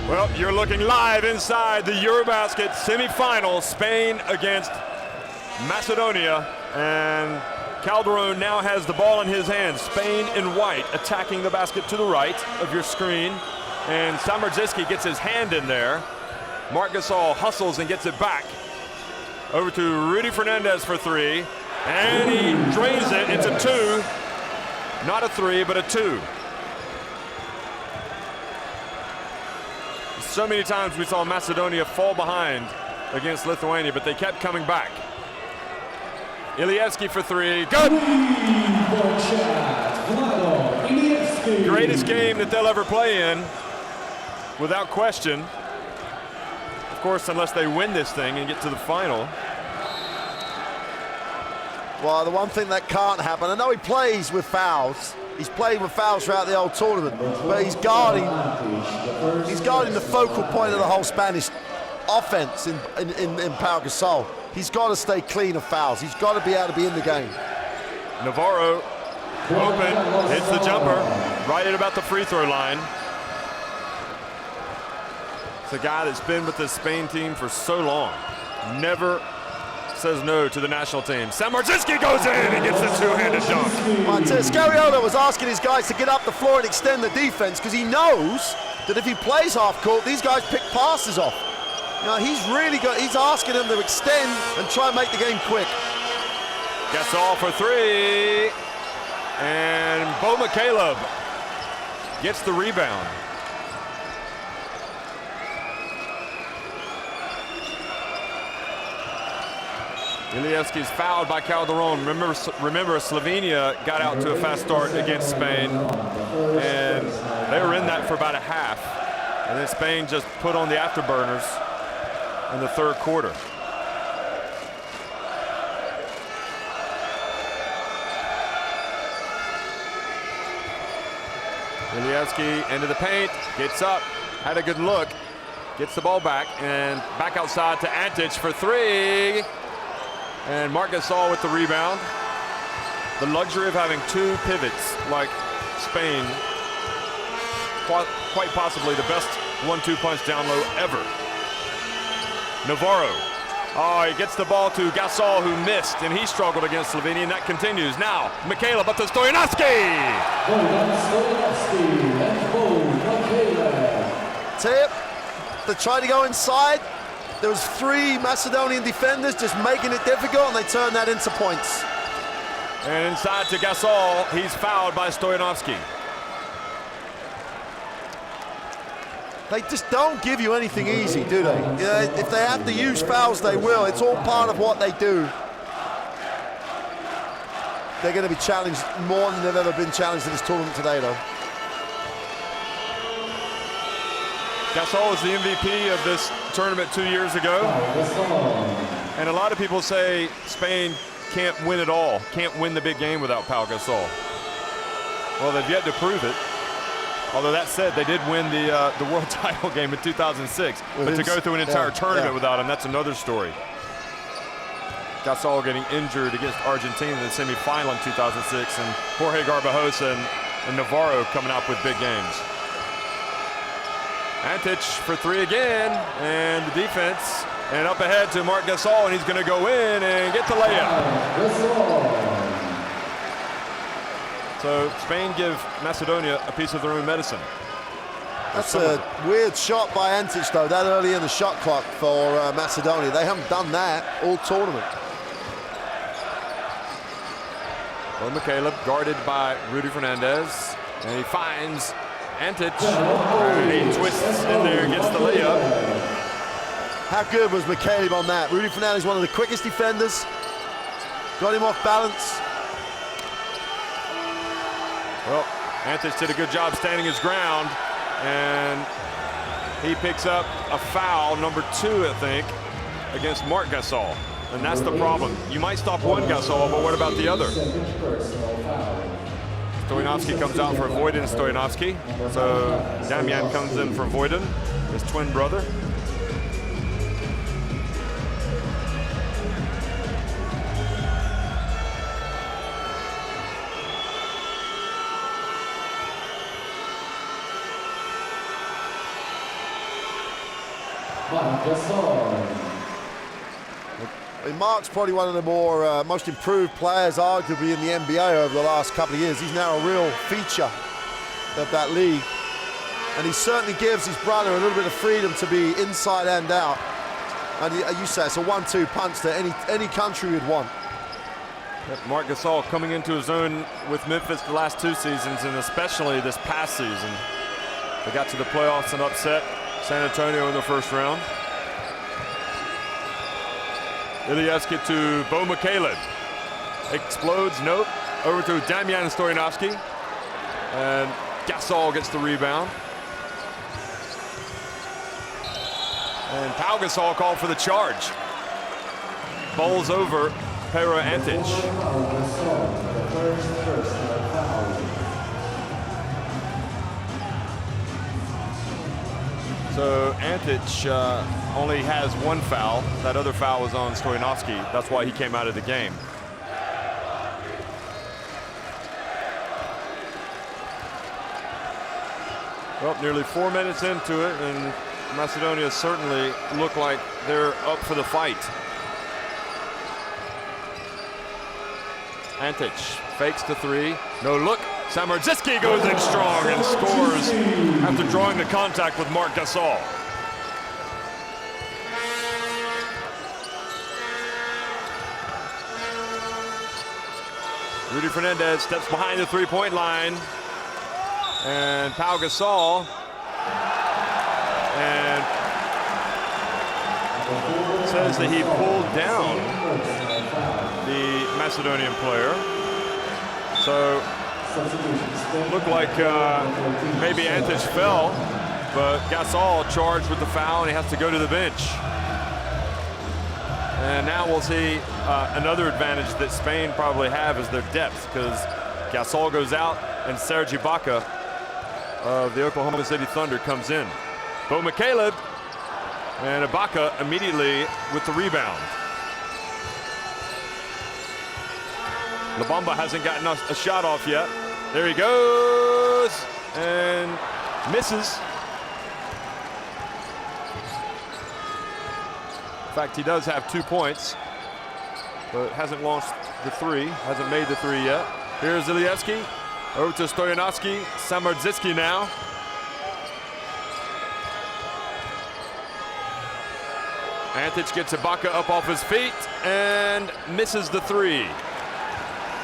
Well, you're looking live inside the EuroBasket semifinal, Spain against Macedonia, and Calderon now has the ball in his hands. Spain in white attacking the basket to the right of your screen, and Samardziski gets his hand in there. Marc Gasol hustles and gets it back over to Rudy Fernandez for three, and he drains it. It's a two, not a three, but a two. So many times we saw Macedonia fall behind against Lithuania, but they kept coming back. Ilievski for three, good! Greatest game that they'll ever play in, without question. Of course, unless they win this thing and get to the final. Well, the one thing that can't happen, I know he plays with fouls. He's played with fouls throughout the whole tournament, but he's guarding the focal point of the whole Spanish offense in Pau Gasol. He's got to stay clean of fouls. He's got to be able to be in the game. Navarro, open, hits the jumper, right at about the free throw line. It's a guy that's been with the Spain team for so long. Never says no to the national team. Samardziski goes in and gets the two-handed dunk. Scariolo was asking his guys to get up the floor and extend the defense because he knows that if he plays half court, these guys pick passes off. You know, he's asking them to extend and try and make the game quick. Gasol for three, and Bo McCaleb gets the rebound. Ilievski's fouled by Calderon. Remember, Slovenia got out to a fast start against Spain, and they were in that for about a half. And then Spain just put on the afterburners in the third quarter. Ilievski into the paint, gets up, had a good look, gets the ball back, and back outside to Antic for three. And Marc Gasol with the rebound. The luxury of having two pivots like Spain, quite possibly the best 1-2 punch down low ever. Navarro, he gets the ball to Gasol, who missed, and he struggled against Slovenia, and that continues. Now, McCaleb up to Stoyanovski. Tip, they tried to go inside. There was three Macedonian defenders just making it difficult, and they turned that into points. And inside to Gasol, he's fouled by Stoyanovski. They just don't give you anything easy, do they? If they have to use fouls, they will. It's all part of what they do. They're going to be challenged more than they've ever been challenged in this tournament today, though. Gasol was the MVP of this tournament 2 years ago. And a lot of people say Spain can't win it all, can't win the big game without Pau Gasol. Well, they've yet to prove it. Although that said, they did win the world title game in 2006. But to go through an entire tournament without him, that's another story. Gasol getting injured against Argentina in the semifinal in 2006, and Jorge Garbajosa and Navarro coming up with big games. Antic for three again, and the defense, and up ahead to Marc Gasol, and he's going to go in and get the layup. So Spain give Macedonia a piece of their own medicine. That's a weird shot by Antic, though, that early in the shot clock for Macedonia. They haven't done that all tournament. Well, McCaleb guarded by Rudy Fernandez, and he finds Antic, and he twists in there and gets the layup. How good was McCaleb on that? Rudy Fernandez, one of the quickest defenders. Got him off balance. Well, Antic did a good job standing his ground, and he picks up a foul, number 2, I think, against Marc Gasol. And that's the problem. You might stop one Gasol, but what about the other? Stoyanovski comes out for Vojdin Stoyanovski. So Damian comes in for Vojdin, his twin brother. Mark's probably one of the most improved players, arguably, in the NBA over the last couple of years. He's now a real feature of that league. And he certainly gives his brother a little bit of freedom to be inside and out. And you say it's a 1-2 punch that any country would want. Marc Gasol coming into his own with Memphis the last 2 seasons, and especially this past season. They got to the playoffs and upset San Antonio in the first round. Ilievski to Bo Mikhailov. Explodes, nope. Over to Damian Stoyanovski. And Gasol gets the rebound. And Pau Gasol called for the charge. Bowls over Pero Antic. So Antic only has 1 foul. That other foul was on Stoyanovski. That's why he came out of the game. Well, nearly 4 minutes into it, and Macedonia certainly look like they're up for the fight. Antic fakes the 3. No look. Samardziski goes in strong and scores after drawing the contact with Marc Gasol. Rudy Fernandez steps behind the 3-point line. And Pau Gasol and says that he pulled down the Macedonian player. So looked like maybe Antic fell, but Gasol charged with the foul and he has to go to the bench. And now we'll see another advantage that Spain probably have is their depth, because Gasol goes out and Serge Ibaka of the Oklahoma City Thunder comes in. Bo Mikhailov and Ibaka immediately with the rebound. Lobamba hasn't gotten a shot off yet. There he goes and misses. In fact, he does have 2 points, but hasn't launched the 3, hasn't made the 3 yet. Here's Ilievski. Over to Stoyanovski, Samardziski now. Antic gets Ibaka up off his feet and misses the 3.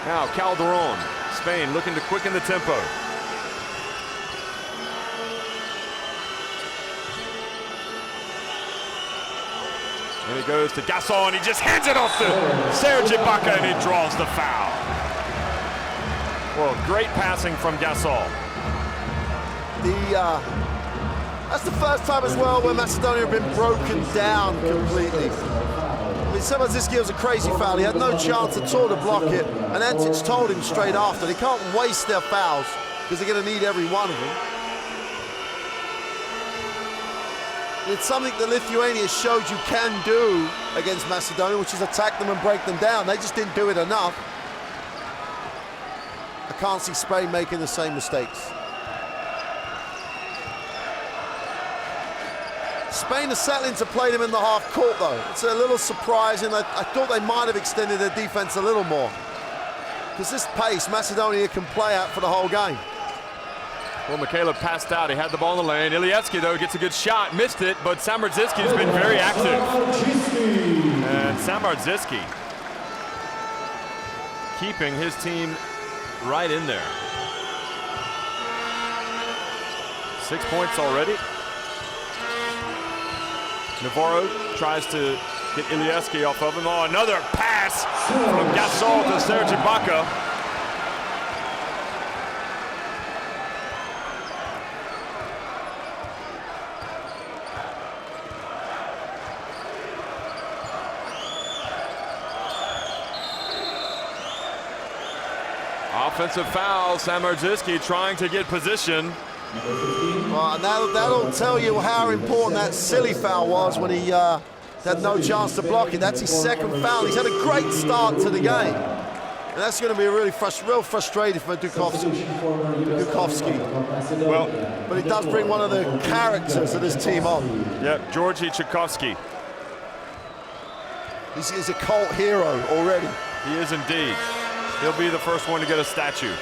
Now Calderon, Spain looking to quicken the tempo. And he goes to Gasol and he just hands it off to Serge Ibaka and he draws the foul. Well, great passing from Gasol. That's the first time as well where Macedonia have been broken down completely. I mean, Samardziski was a crazy foul. He had no chance at all to block it. And Antic told him straight after, they can't waste their fouls because they're going to need every one of them. It's something that Lithuania showed you can do against Macedonia, which is attack them and break them down. They just didn't do it enough. I can't see Spain making the same mistakes. Spain are settling to play them in the half court, though. It's a little surprising. I thought they might have extended their defense a little more, because this pace Macedonia can play at for the whole game. Well, Mikhailov passed out. He had the ball in the lane. Ilievski, though, gets a good shot. Missed it, but Samardziski's been very active. And Samardziski keeping his team right in there. 6 points already. Navarro tries to get Ilievski off of him. Oh, another pass from Gasol to Serge Ibaka. Offensive foul, Samardziski trying to get position. Well, that'll tell you how important that silly foul was when he had no chance to block it. That's his second foul. He's had a great start to the game. And that's going to be a real frustrating for Dukowski. Well, but he does bring one of the characters of this team on. Yep, Georgi Tchaikovsky. He's a cult hero already. He is indeed. He'll be the first one to get a statue.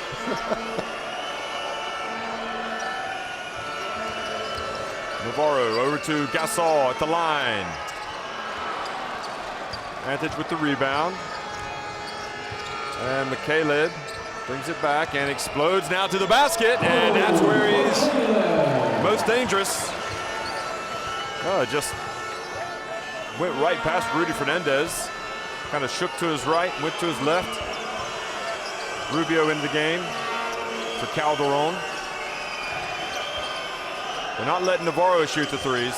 Navarro over to Gasol at the line. Antic with the rebound. And Mikhailid brings it back and explodes now to the basket, and that's where he's most dangerous. Oh, just went right past Rudy Fernandez. Kind of shook to his right, went to his left. Rubio into the game for Calderon. They're not letting Navarro shoot the threes.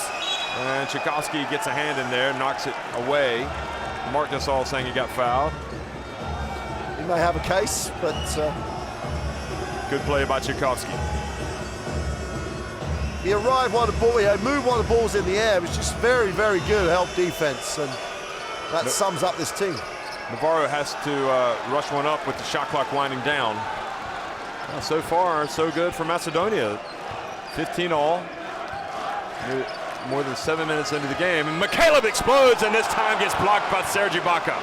And Tchaikovsky gets a hand in there, knocks it away. Mark Gasol saying he got fouled. He may have a case, but good play by Tchaikovsky. He arrived while the ball, he moved while the ball's in the air. It was just very, very good help defense, and that sums up this team. Navarro has to rush one up with the shot clock winding down. Well, so far, so good for Macedonia. 15 all. More than 7 minutes into the game. And Mikhailid explodes, and this time gets blocked by Serge Ibaka.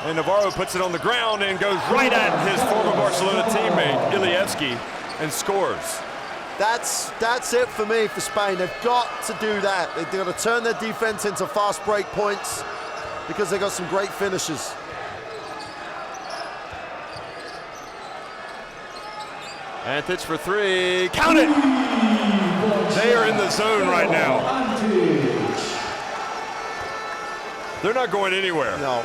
And Navarro puts it on the ground and goes right at his former Barcelona teammate, Ilievski, and scores. That's it for me for Spain. They've got to do that. They've got to turn their defense into fast break points because they've got some great finishes. Antic for three. Count it! They are in the zone right now. They're not going anywhere. No,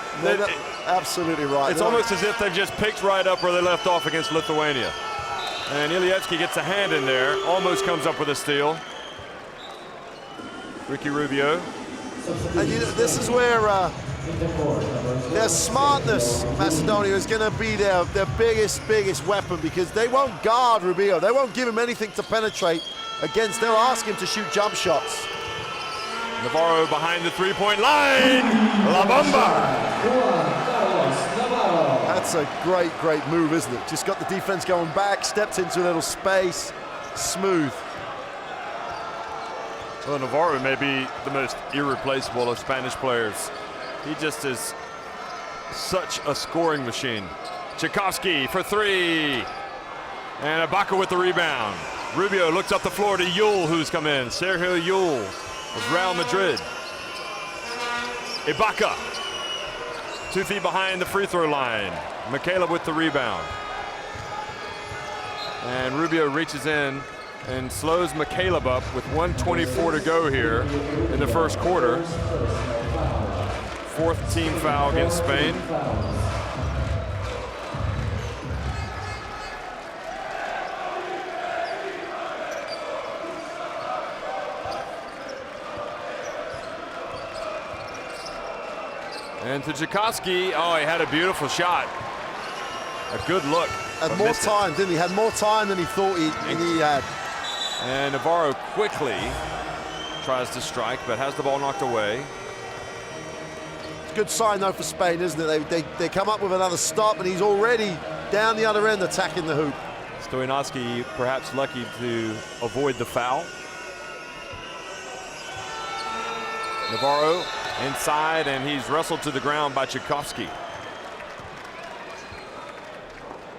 absolutely right. It's almost as if they've just picked right up where they left off against Lithuania. And Ilievski gets a hand in there, almost comes up with a steal. Ricky Rubio. And this is where their smartness, Macedonia, is going to be their biggest weapon, because they won't guard Rubio. They won't give him anything to penetrate against. They'll ask him to shoot jump shots. Navarro behind the three-point line. La Bomba. That's a great move, isn't it? Just got the defense going back, stepped into a little space, smooth. Well, Navarro may be the most irreplaceable of Spanish players. He just is such a scoring machine. Tchaikovsky for three. And Ibaka with the rebound. Rubio looks up the floor to Yul, who's come in. Sergio Yul of Real Madrid. Ibaka, 2 feet behind the free throw line. Mikhailid with the rebound. And Rubio reaches in and slows Mikhailid up with 1:24 to go here in the first quarter. 4th team foul against Spain. And to Tchaikovsky, oh, he had a beautiful shot. A good look. Had more time, didn't he? Had more time than he thought he had. And Navarro quickly tries to strike, but has the ball knocked away. It's a good sign, though, for Spain, isn't it? They come up with another stop, and he's already down the other end attacking the hoop. Stoyanowski perhaps lucky to avoid the foul. Navarro inside, and he's wrestled to the ground by Tchaikovsky.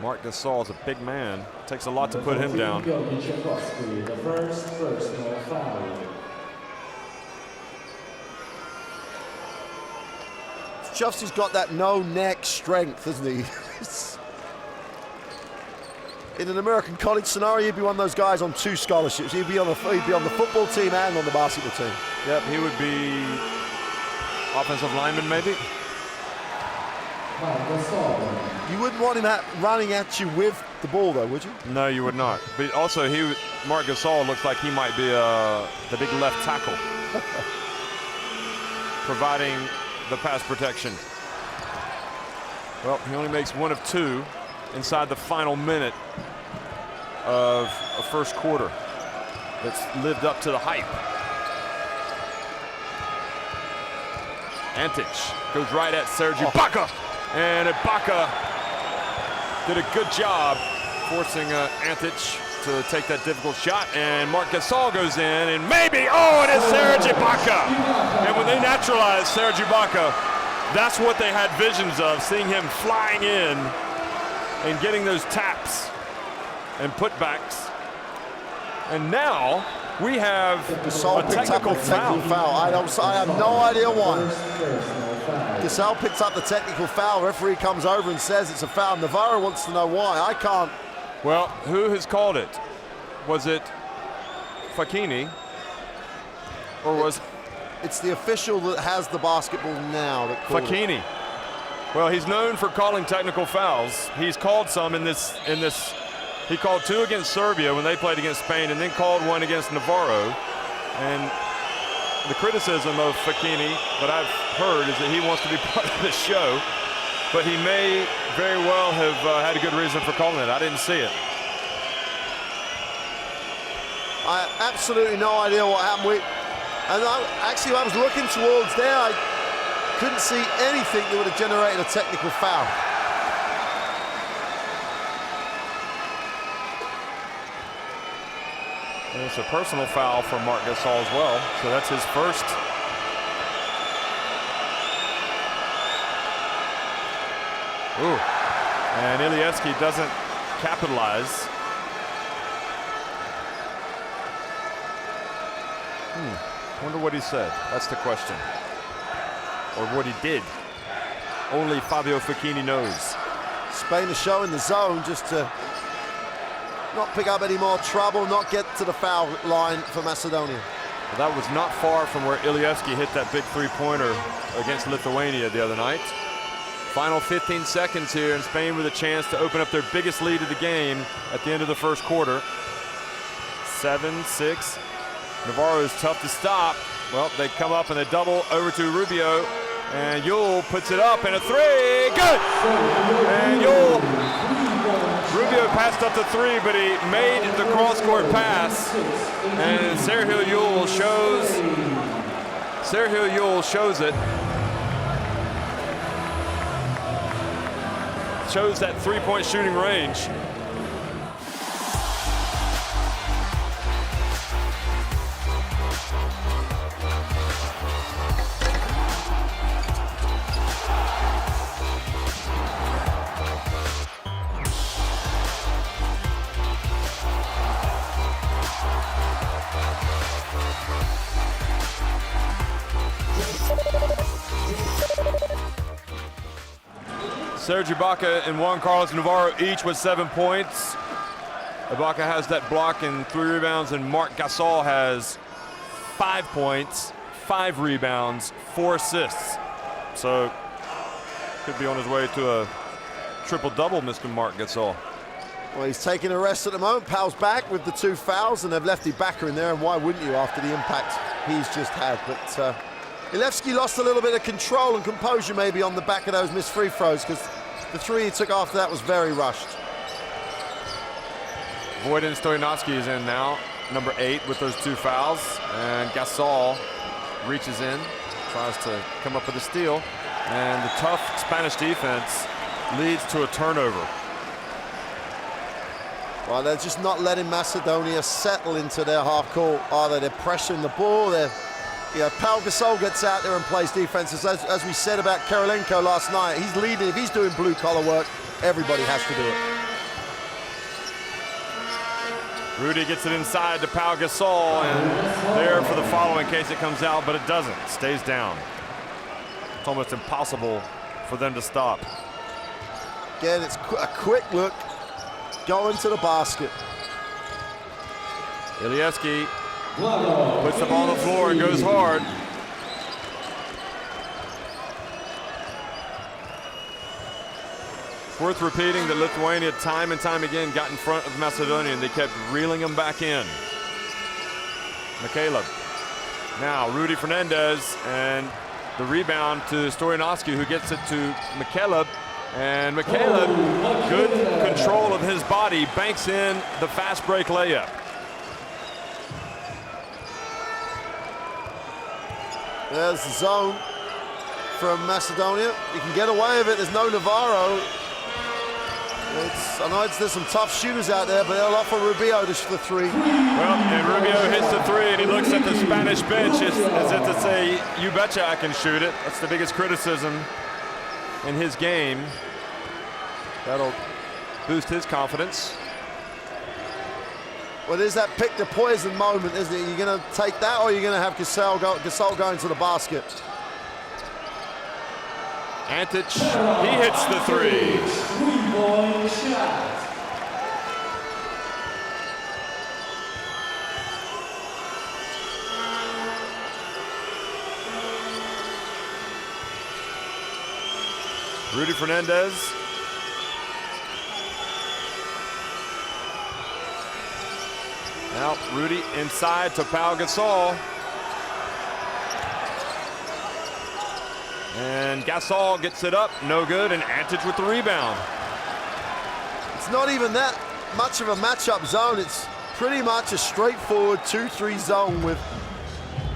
Mark Gasol is a big man. It takes a lot to put him down. The first personal foul. Tchaikovsky's got that no-neck strength, isn't he? In an American college scenario, he'd be one of those guys on 2 scholarships. He'd be on the football team and on the basketball team. Yep, he would be offensive lineman, maybe. You wouldn't want him running at you with the ball, though, would you? No, you would not. But also, Mark Gasol looks like he might be the big left tackle, providing the pass protection. Well, he only makes 1 of 2 inside the final minute of a first quarter. That's lived up to the hype. Antic goes right at Serge Ibaka. And Ibaka did a good job forcing Antic to take that difficult shot. And Marc Gasol goes in, and maybe, oh, it is Serge Ibaka. And when they naturalized Serge Ibaka, that's what they had visions of, seeing him flying in and getting those taps and putbacks. And now we have Gasol a technical foul. I have no idea why. Gasol picks up the technical foul. Referee comes over and says it's a foul. Navarro wants to know why. I can't. Well, who has called it? Was it Fakini? Or was It's the official that has the basketball now that called it. Fakini? Well, he's known for calling technical fouls. He's called some in this. He called 2 against Serbia when they played against Spain, and then called 1 against Navarro. And the criticism of Fakini that I've heard is that he wants to be part of this show, but he may very well have had a good reason for calling it. I didn't see it. I have absolutely no idea what happened. Actually, I was looking towards there. I couldn't see anything that would have generated a technical foul. And it's a personal foul for Marc Gasol as well, so that's his first. Ooh, and Ilievski doesn't capitalize. Wonder what he said. That's the question. Or what he did. Only Fabio Facchini knows. Spain is showing the zone just to not pick up any more trouble, not get to the foul line for Macedonia. Well, that was not far from where Ilievski hit that big three-pointer against Lithuania the other night. Final 15 seconds here, and Spain with a chance to open up their biggest lead of the game at the end of the first quarter. 7-6. Navarro is tough to stop. Well, they come up and they double over to Rubio, and Yule puts it up and a 3, good! And Rubio passed up the 3, but he made the cross-court pass, and Sergio Yule shows it. Shows that three-point shooting range. Serge Ibaka and Juan Carlos Navarro each with 7 points. Ibaka has that block and 3 rebounds, and Marc Gasol has 5 points, 5 rebounds, 4 assists. So could be on his way to a triple-double, Mr. Marc Gasol. Well, he's taking a rest at the moment. Powell's back with the 2 fouls, and they've left Ibaka in there, and why wouldn't you after the impact he's just had? But Ilievski lost a little bit of control and composure maybe on the back of those missed free throws, because the 3 he took after that was very rushed. Vojin Stojanovski is in now, number 8 with those 2 fouls, and Gasol reaches in, tries to come up with a steal, and the tough Spanish defense leads to a turnover. Well, they're just not letting Macedonia settle into their half court, are they? They're pressuring the ball. Pau Gasol gets out there and plays defenses. As we said about Kirilenko last night, he's leading. If he's doing blue-collar work, everybody has to do it. Rudy gets it inside to Pau Gasol, and there for the follow in case it comes out, but it doesn't. It stays down. It's almost impossible for them to stop. Again, it's a quick look, going to the basket. Ilievski puts the ball on the floor and goes hard. It's worth repeating that Lithuania time and time again got in front of Macedonia, and they kept reeling them back in. Mikhailov. Now Rudy Fernandez, and the rebound to Stojanovski, who gets it to Mikhailov. And Mikhailov, good control of his body, banks in the fast break layup. There's the zone. from Macedonia. He can get away with it. There's no Navarro. I know there's some tough shooters out there, but they'll offer Rubio the three. Well, and Rubio hits the three, and he looks at the Spanish bench as if to say, you betcha I can shoot it. That's the biggest criticism in his game. That'll boost his confidence. Well, there's that pick the poison moment, isn't it? You're going to take that, or you're going to have Gasol going to the basket. Antic, he hits the three. Three-point shot. Rudy Fernandez. Now Rudy inside to Pau Gasol. And Gasol gets it up, no good, and Antic with the rebound. It's not even that much of a matchup zone. It's pretty much a straightforward 2-3 zone with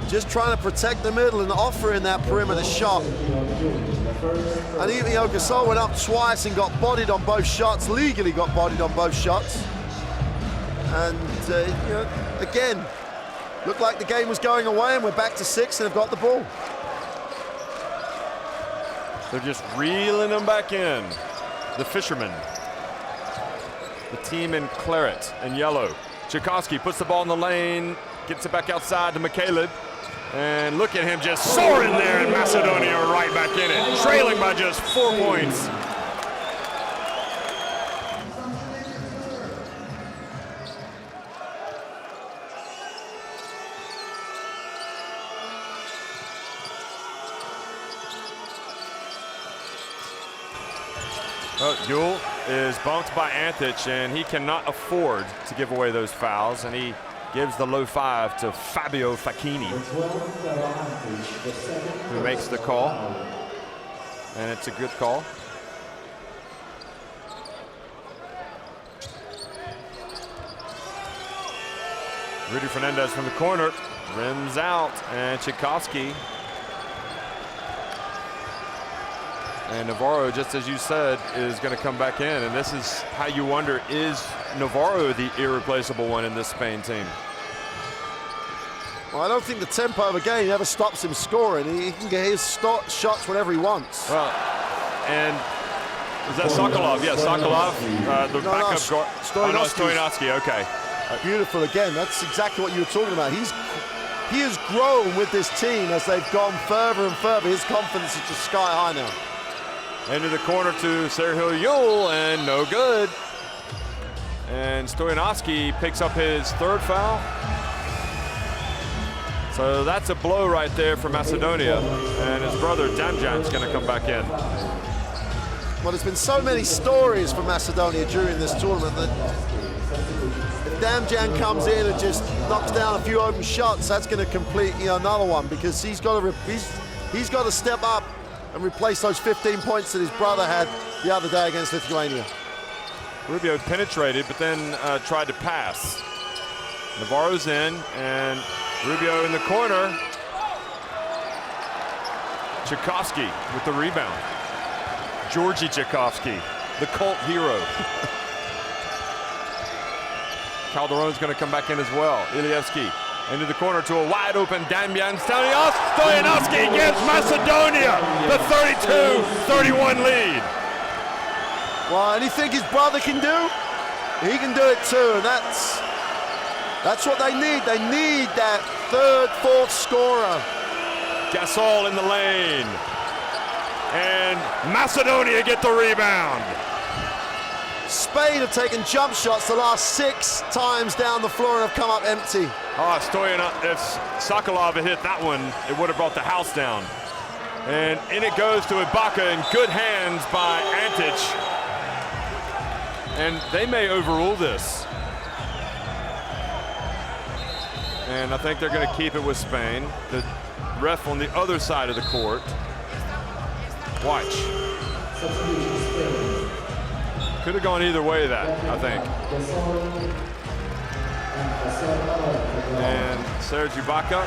just trying to protect the middle and offering that perimeter shot. And even Gasol went up twice and got bodied on both shots, legally got bodied on both shots. And again, looked like the game was going away, and we're back to 6 and have got the ball. They're just reeling them back in. The Fishermen. The team in claret and yellow. Tchaikovsky puts the ball in the lane, gets it back outside to McCaleb. And look at him just soaring there, and Macedonia are right back in it, trailing by just 4 points. Yule is bumped by Antic, and he cannot afford to give away those fouls, and he gives the low 5 to Fabio Facchini, who makes the call, and it's a good call. Rudy Fernandez from the corner, rims out, and Tchaikovsky. And Navarro, just as you said, is going to come back in. And this is how you wonder, is Navarro the irreplaceable one in this Spain team? Well, I don't think the tempo of a game ever stops him scoring. He can get his shots whenever he wants. Well, and is that Sokolov? Yeah, Sokolov, the backup guard. Oh, no, Stoyanovsky, okay. Beautiful again. That's exactly what you were talking about. He has grown with this team as they've gone further and further. His confidence is just sky high now. Into the corner to Sergio Yule, and no good. And Stoyanovsky picks up his 3rd foul. So that's a blow right there for Macedonia. And his brother Damjan's going to come back in. Well, there's been so many stories from Macedonia during this tournament that if Damjan comes in and just knocks down a few open shots, that's going to complete another one, because he's got to step up and replace those 15 points that his brother had the other day against Lithuania. Rubio penetrated, but then tried to pass. Navarro's in, and Rubio in the corner. Tchaikovsky with the rebound. Georgi Tchaikovsky, the cult hero. Calderon's going to come back in as well. Ilievsky into the corner to a wide open Damjan. Stoyanovsky gives Macedonia the 32-31 lead. Well, anything his brother can do, he can do it too. And that's what they need. They need that 3rd, 4th scorer. Gasol in the lane. And Macedonia get the rebound. Spain have taken jump shots the last 6 times down the floor and have come up empty. Oh, if Sokolov had hit that one, it would have brought the house down. And in it goes to Ibaka in good hands by Antic. And they may overrule this. And I think they're going to keep it with Spain. The ref on the other side of the court. Watch. Could have gone either way, that, I think. And Serge Ibaka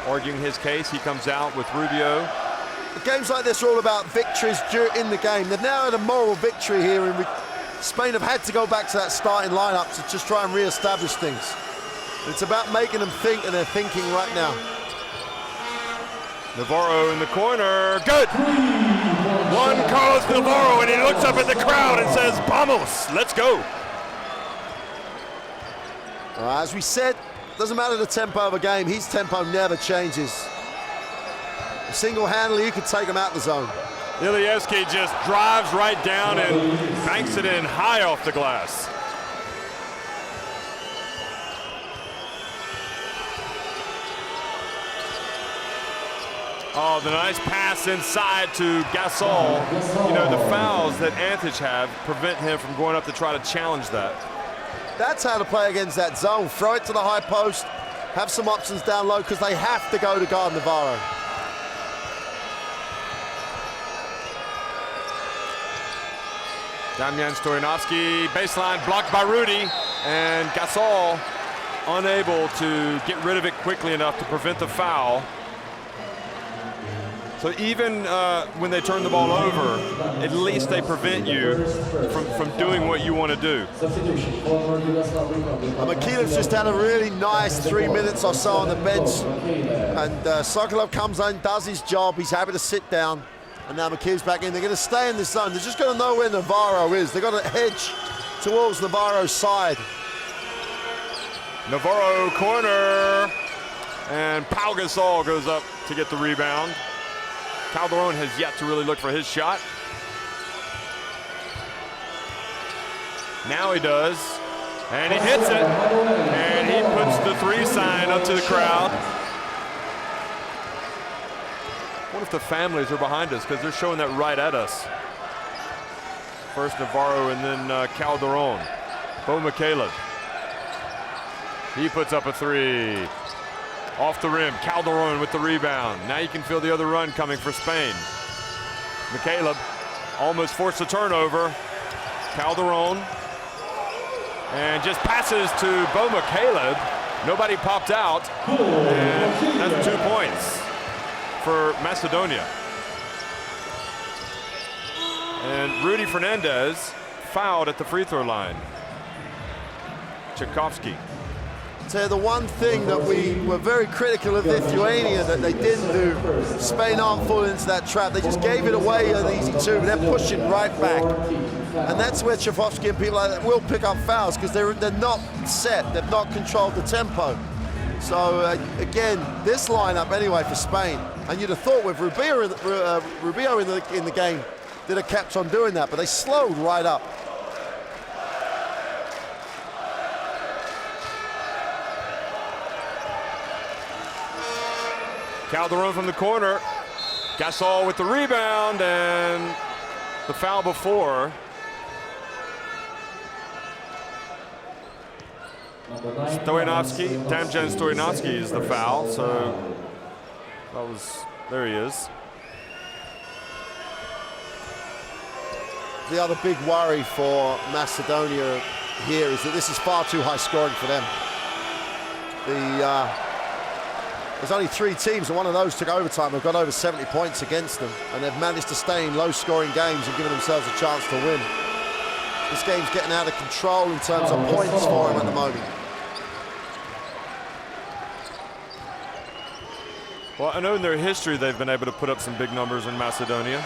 arguing his case. He comes out with Rubio games like this are all about victories in the game. They've now had a moral victory here, and Spain have had to go back to that starting lineup to just try and re-establish things. It's about making them think, and they're thinking right now. Navarro in the corner, good! Juan Carlos Navarro, and he looks up at the crowd and says, "Vamos, let's go." As we said, doesn't matter the tempo of a game, his tempo never changes. Single-handedly, you could take him out of the zone. Ilieski just drives right down and banks it in high off the glass. Oh, the nice pass inside to Gasol. You know, the fouls that Antic have prevent him from going up to try to challenge that. That's how to play against that zone. Throw it to the high post, have some options down low, because they have to go to guard Navarro. Damian Stoyanovski, baseline blocked by Rudy, and Gasol unable to get rid of it quickly enough to prevent the foul. So even when they turn the ball over, at least they prevent you from doing what you want to do. Makilev's just had a really nice 3 minutes or so on the bench. And Sokolov comes in, does his job. He's happy to sit down. And now Makilev's back in. They're going to stay in this zone. They're just going to know where Navarro is. They've got to hedge towards Navarro's side. Navarro corner. And Pau Gasol goes up to get the rebound. Calderon has yet to really look for his shot. Now he does, and he hits it, and he puts the 3 sign up to the crowd. What if the families are behind us, because they're showing that right at us. First Navarro and then Calderon. Bo Michaela. He puts up a 3. Off the rim, Calderon with the rebound. Now you can feel the other run coming for Spain. Michaela almost forced a turnover. Calderon, and just passes to Bo Michaela. Nobody popped out, and that's 2 points for Macedonia. And Rudy Fernandez fouled at the free throw line. Tchaikovsky. So the one thing that we were very critical of Lithuania that they didn't do, Spain aren't falling into that trap. They just gave it away an easy 2, but they're pushing right back. And that's where Tchaikovsky and people like that will pick up fouls, because they're not set. They've not controlled the tempo. So again, this lineup anyway for Spain, and you'd have thought with Rubio in the game, they'd have kept on doing that, but they slowed right up. Calderon from the corner. Gasol with the rebound, and the foul before. Damjan Stoyanovski is the foul, so that was, there he is. The other big worry for Macedonia here is that this is far too high scoring for them. There's only 3 teams, and one of those took overtime. They've got over 70 points against them, and they've managed to stay in low-scoring games and given themselves a chance to win. This game's getting out of control in terms of points for them at the moment. Well, I know in their history they've been able to put up some big numbers in Macedonia.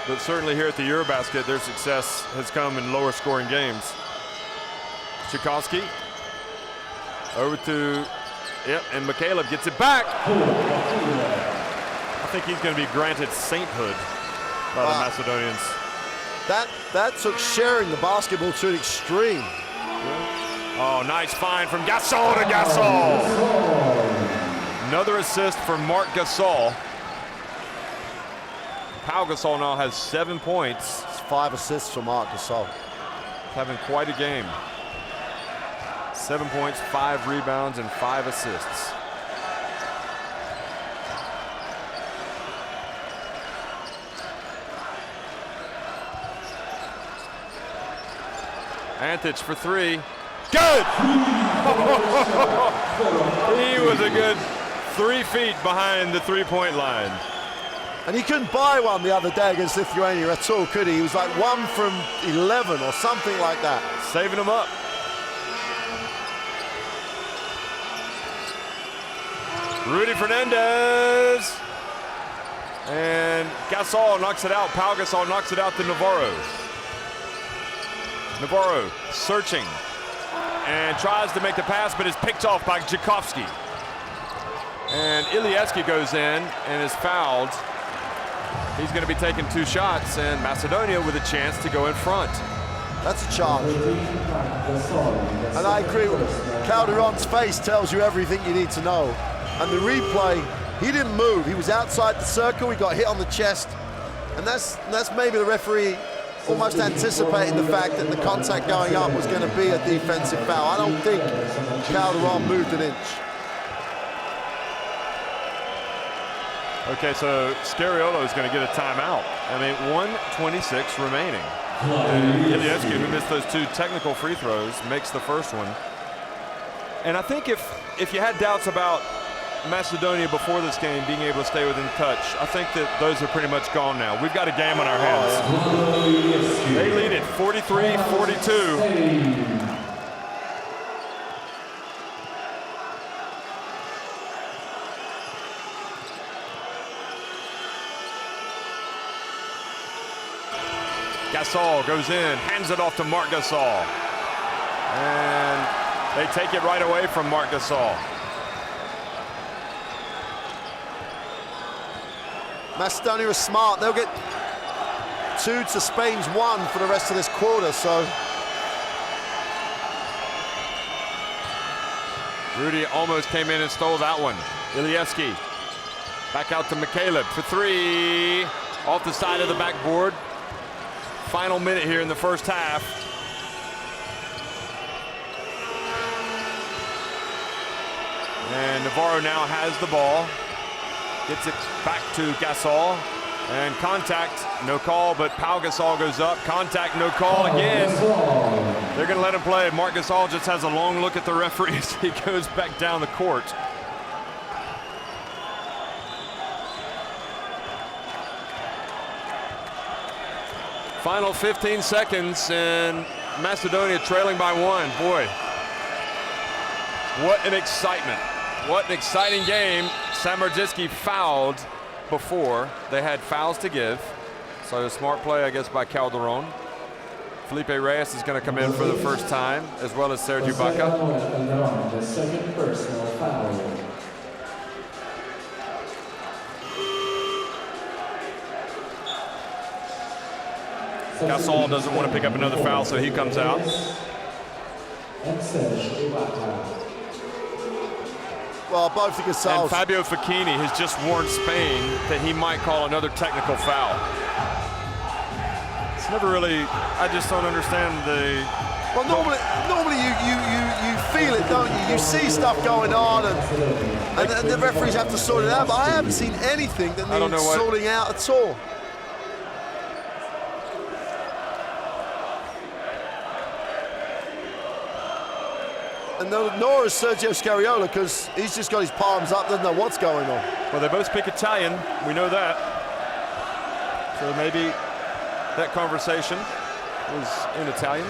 But certainly here at the EuroBasket, their success has come in lower-scoring games. Tchaikovsky. Over to, and Mikhailov gets it back. I think he's going to be granted sainthood by the Macedonians. That took sharing the basketball to an extreme. Oh, nice find from Gasol to Gasol. Another assist for Marc Gasol. Pau Gasol now has 7 points. It's 5 assists for Marc Gasol. Having quite a game. 7 points, 5 rebounds, and 5 assists. Antic for 3. Good! He was a good 3 feet behind the three-point line. And he couldn't buy one the other day against Lithuania at all, could he? He was like 1 from 11 or something like that. Saving him up. Rudy Fernandez. And Gasol knocks it out. Pau Gasol knocks it out to Navarro. Navarro searching and tries to make the pass, but is picked off by Jakovsky. And Ilieski goes in and is fouled. He's going to be taking 2 shots, and Macedonia with a chance to go in front. That's a charge. And I agree with Calderon's face tells you everything you need to know. And the replay, he didn't move. He was outside the circle. He got hit on the chest. And that's maybe the referee almost anticipating the fact that the contact going up was going to be a defensive foul. I don't think Calderon moved an inch. Okay, so Scariolo is going to get a timeout. I mean, 1:26 remaining. Ilieski, who missed those 2 technical free throws, makes the first one. And I think if you had doubts about Macedonia before this game being able to stay within touch, I think that those are pretty much gone now. We've got a game on our hands. They lead it 43-42. Gasol goes in, hands it off to Marc Gasol. And they take it right away from Marc Gasol. Macedonia is smart. They'll get 2 to Spain's 1 for the rest of this quarter, so. Rudy almost came in and stole that one. Ilieski back out to McCaleb for 3. Off the side of the backboard. Final minute here in the first half. And Navarro now has the ball. Gets it back to Gasol. And contact, no call, but Pau Gasol goes up. Contact, no call again. They're going to let him play. Marc Gasol just has a long look at the referee as he goes back down the court. Final 15 seconds, and Macedonia trailing by 1. Boy, what an excitement. What an exciting game. Samardzijski fouled before. They had fouls to give. So a smart play, I guess, by Calderon. Felipe Reyes is going to come in for the first time, as well as Sergio Baca. The second personal foul. Gasol doesn't want to pick up another foul, so he comes out. Well, both the Gasols. And Fabio Facchini has just warned Spain that he might call another technical foul. It's never really, I just don't understand the... Well, normally you feel it, don't you? You see stuff going on, and the referees have to sort it out, but I haven't seen anything that needs sorting out at all. And nor is Sergio Scariolo, because he's just got his palms up, doesn't know what's going on. Well, they both speak Italian, we know that. So maybe that conversation was in Italian.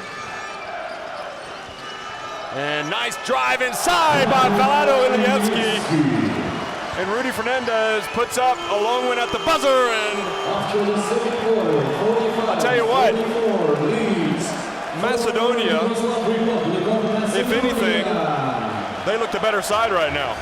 And nice drive inside by Valado Ilieski. And Rudy Fernandez puts up a long one at the buzzer, and I'll tell you what, Macedonia, if anything, they look the better side right now.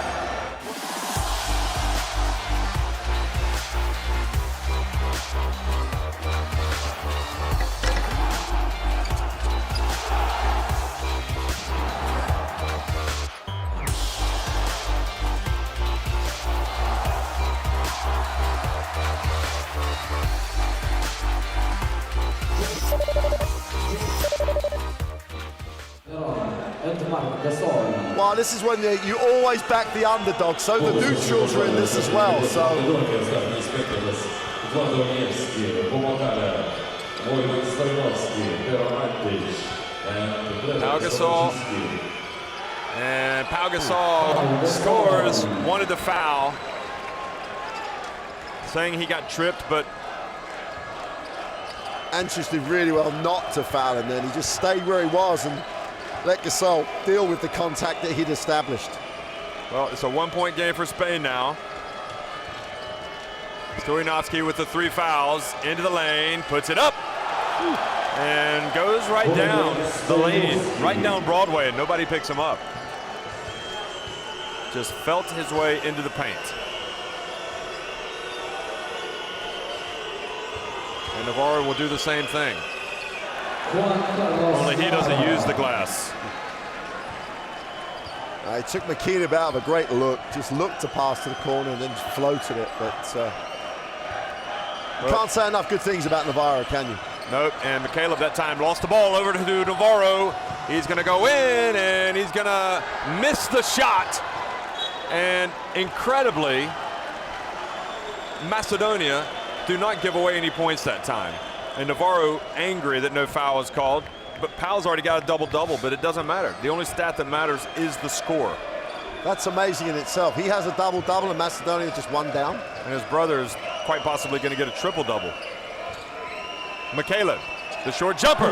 Well, this is when you always back the underdog, so the neutrals are in this as well. So Pau Gasol And Pau Gasol scores, wanted to foul, saying he got tripped, but Antic did really well not to foul him then. He just stayed where he was and let Gasol deal with the contact that he'd established. well, it's a 1-point game for Spain now. Stojanovski with the 3 fouls, into the lane, puts it up, and goes right down the lane, right down Broadway, and nobody picks him up. Just felt his way into the paint. And Navarro will do the same thing. Only he doesn't use the glass. He took McKean out of a great look, just looked to pass to the corner and then just floated it. But you can't say enough good things about Navarro, can you? Nope, and McCaleb that time lost the ball over to Navarro. He's gonna go in and he's gonna miss the shot. And incredibly, Macedonia do not give away any points that time. And Navarro angry that no foul was called, but Pau's already got a double-double, but it doesn't matter. The only stat that matters is the score. That's amazing in itself. He has a double-double and Macedonia just 1 down. And his brother is quite possibly going to get a triple-double. McCaleb, the short jumper.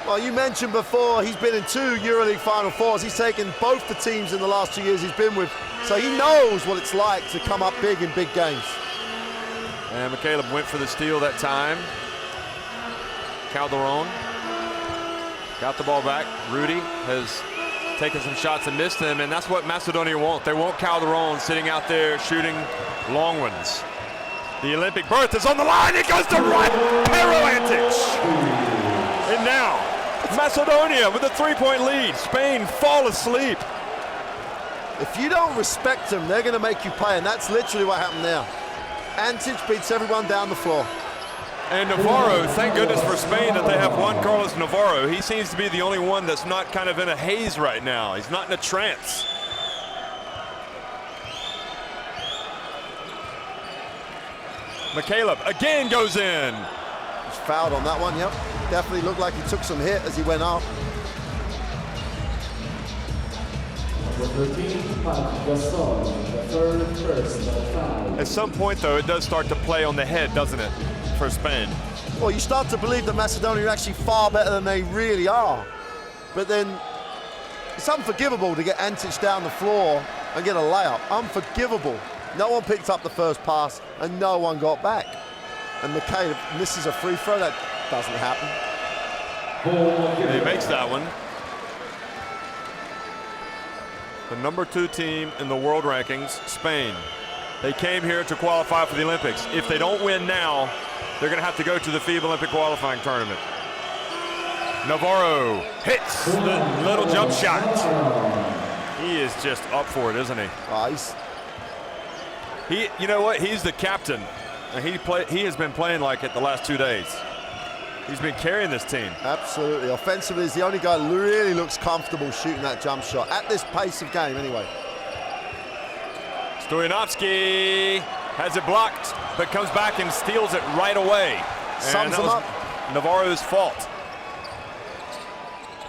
Well, you mentioned before he's been in 2 EuroLeague Final Fours. He's taken both the teams in the last 2 years he's been with, so he knows what it's like to come up big in big games. And McCaleb went for the steal that time. Calderon got the ball back. Rudy has taken some shots and missed them, and that's what Macedonia want. They want Calderon sitting out there shooting long ones. The Olympic berth is on the line. It goes to right. Pero Antic. And now, Macedonia with a 3-point lead. Spain fall asleep. If you don't respect them, they're going to make you pay, and that's literally what happened there. Antic beats everyone down the floor. And Navarro, thank goodness for Spain that they have Juan Carlos Navarro. He seems to be the only one that's not kind of in a haze right now. He's not in a trance. McCaleb again goes in. He's fouled on that one, yep. Definitely looked like he took some hit as he went up. Number 13, Pau Gasol, the 3rd personal foul. At some point, though, it does start to play on the head, doesn't it, for Spain? Well, you start to believe that Macedonia are actually far better than they really are. But then it's unforgivable to get Antic down the floor and get a layup. Unforgivable. No one picked up the first pass and no one got back. And McCaleb misses a free throw. That doesn't happen. He makes that one. The number 2 team in the world rankings, Spain. They came here to qualify for the Olympics. If they don't win now, they're going to have to go to the FIBA Olympic qualifying tournament. Navarro hits the little jump shot. He is just up for it, isn't he? You know what? He's the captain. And he has been playing like it the last 2 days. He's been carrying this team. Absolutely. Offensively, he's the only guy who really looks comfortable shooting that jump shot at this pace of game anyway. Stojanovski has it blocked, but comes back and steals it right away. Sums him up. Navarro's fault.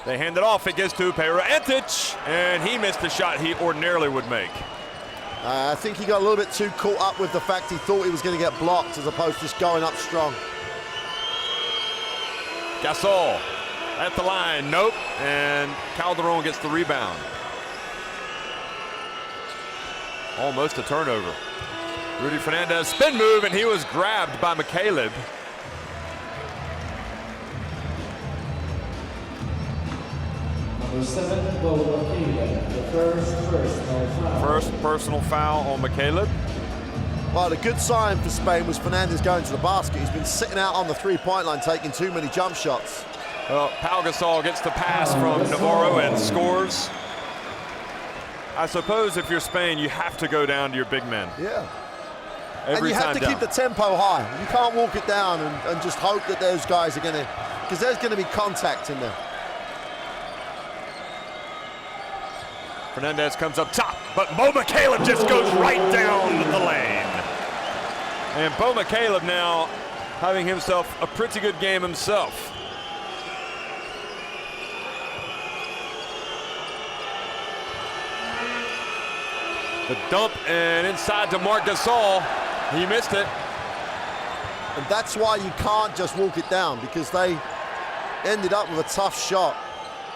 They hand it off. It gets to Pero Antic, and he missed the shot he ordinarily would make. I think he got a little bit too caught up with the fact he thought he was going to get blocked as opposed to just going up strong. Gasol at the line, nope, and Calderon gets the rebound. Almost a turnover. Rudy Fernandez spin move, and he was grabbed by McCaleb. Number 7, McCaleb, the 1st personal foul. First personal foul on McCaleb. Well, the good sign for Spain was Fernandez going to the basket. He's been sitting out on the 3-point line taking too many jump shots. Well, Pau Gasol gets the pass from Navarro and scores. I suppose if you're Spain, you have to go down to your big men. Yeah. Every and you have to keep the tempo high. You can't walk it down and just hope that those guys are going to, because there's going to be contact in there. Fernandez comes up top, but Bo McCaleb just goes right down the lane. And Bo McCaleb now having himself a pretty good game himself. The dump and inside to Marc Gasol. He missed it. And that's why you can't just walk it down, because they ended up with a tough shot.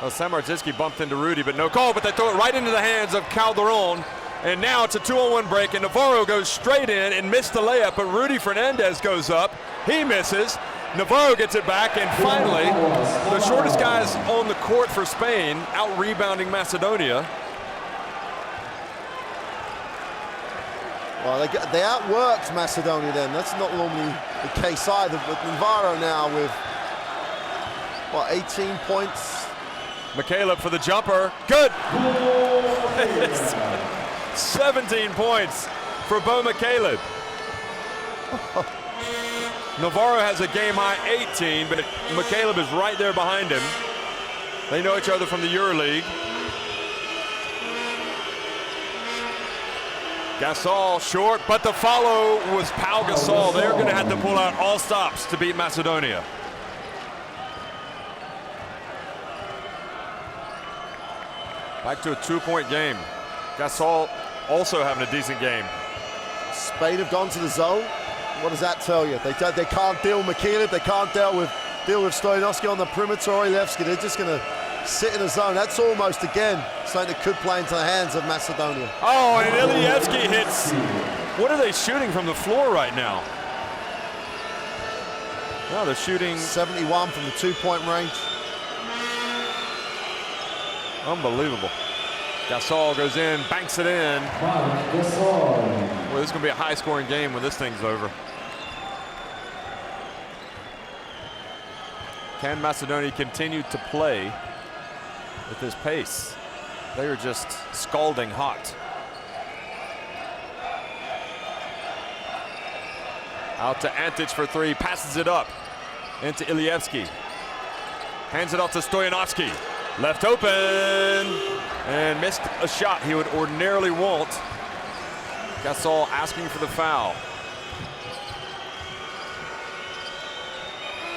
Well, Samardziski bumped into Rudy, but no call, but they throw it right into the hands of Calderon. And now it's a 2-on-1 break, and Navarro goes straight in and missed the layup, but Rudy Fernandez goes up. He misses. Navarro gets it back, and finally, the shortest guys on the court for Spain, out-rebounding Macedonia. Well, they outworked Macedonia then. That's not normally the case either, but Navarro now with, what, 18 points? McCaleb for the jumper. Good! 17 points for Bo McCaleb. Navarro has a game-high 18, but McCaleb is right there behind him. They know each other from the EuroLeague. Gasol short, but the follow was Pau Gasol. They're going to have to pull out all stops to beat Macedonia. Back to a 2-point game. Gasol also having a decent game. Spain have gone to the zone. What does that tell you? They can't deal with McCaleb. They can't deal with Stoyanovski on the perimeter or Ilevsky. They're just going to sit in the zone. That's almost, again, something that could play into the hands of Macedonia. Oh, and Ilevsky hits. What are they shooting from the floor right now? No, they're shooting 71 from the 2-point range. Unbelievable. Gasol goes in, banks it in. Well, this is going to be a high-scoring game when this thing's over. Can Macedonia continue to play at this pace? They are just scalding hot. Out to Antic for three, passes it up into Ilevsky. Hands it off to Stoyanovski. Left open and missed a shot he would ordinarily want. Gasol asking for the foul.